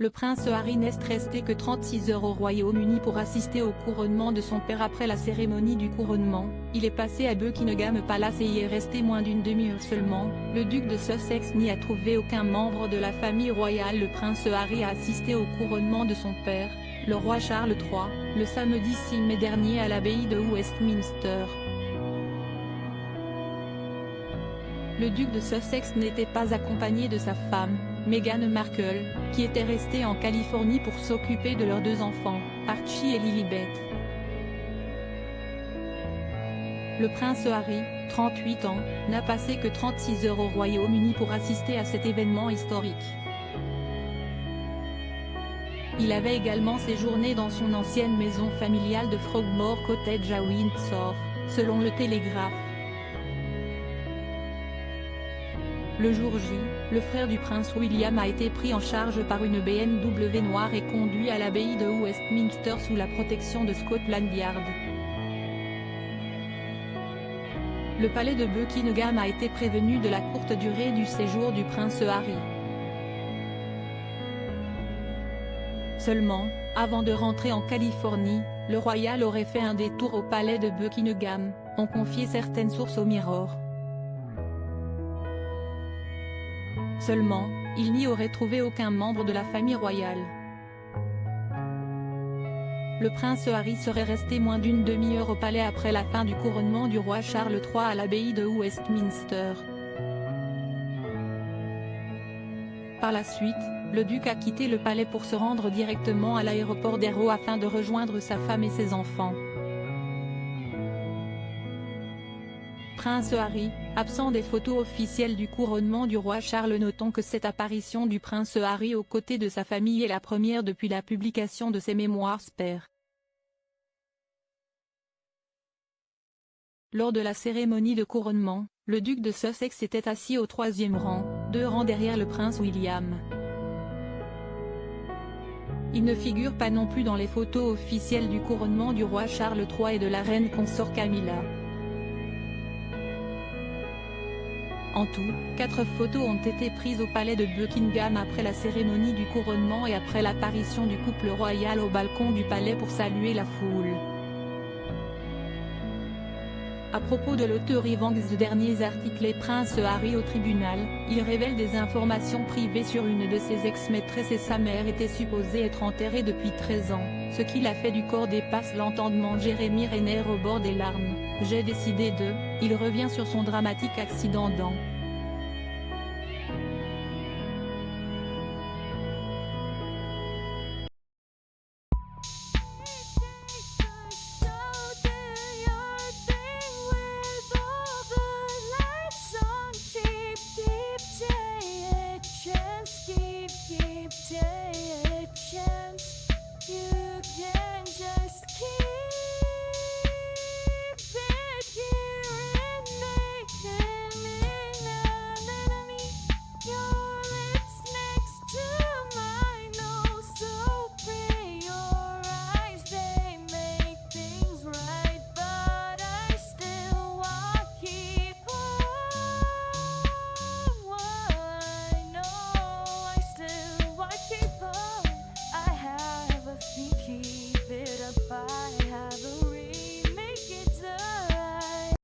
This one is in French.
Le prince Harry n'est resté que 36 heures au Royaume-Uni pour assister au couronnement de son père. Après la cérémonie du couronnement, il est passé à Buckingham Palace et y est resté moins d'une demi-heure seulement. Le duc de Sussex n'y a trouvé aucun membre de la famille royale. Le prince Harry a assisté au couronnement de son père, le roi Charles III, le samedi 6 mai dernier à l'abbaye de Westminster. Le duc de Sussex n'était pas accompagné de sa femme, Meghan Markle, qui était restée en Californie pour s'occuper de leurs deux enfants, Archie et Lilibet. Le prince Harry, 38 ans, n'a passé que 36 heures au Royaume-Uni pour assister à cet événement historique. Il avait également séjourné dans son ancienne maison familiale de Frogmore Cottage à Windsor, selon le Télégraphe. Le jour J, le frère du prince William a été pris en charge par une BMW noire et conduit à l'abbaye de Westminster sous la protection de Scotland Yard. Le palais de Buckingham a été prévenu de la courte durée du séjour du prince Harry. Seulement, avant de rentrer en Californie, le royal aurait fait un détour au palais de Buckingham, ont confié certaines sources au Mirror. Seulement, il n'y aurait trouvé aucun membre de la famille royale. Le prince Harry serait resté moins d'une demi-heure au palais après la fin du couronnement du roi Charles III à l'abbaye de Westminster. Par la suite, le duc a quitté le palais pour se rendre directement à l'aéroport d'Heathrow afin de rejoindre sa femme et ses enfants. Prince Harry, absent des photos officielles du couronnement du roi Charles. Notons que cette apparition du prince Harry aux côtés de sa famille est la première depuis la publication de ses mémoires Spare. Lors de la cérémonie de couronnement, le duc de Sussex était assis au 3e rang, 2 rangs derrière le prince William. Il ne figure pas non plus dans les photos officielles du couronnement du roi Charles III et de la reine consort Camilla. En tout, 4 photos ont été prises au palais de Buckingham après la cérémonie du couronnement et après l'apparition du couple royal au balcon du palais pour saluer la foule. À propos de l'auteur Evans de derniers articles et Prince Harry au tribunal, il révèle des informations privées sur une de ses ex-maîtresses et sa mère était supposée être enterrée depuis 13 ans, ce qui l'a fait du corps dépasse l'entendement. Jeremy Renner au bord des larmes, j'ai décidé de, il revient sur son dramatique accident dans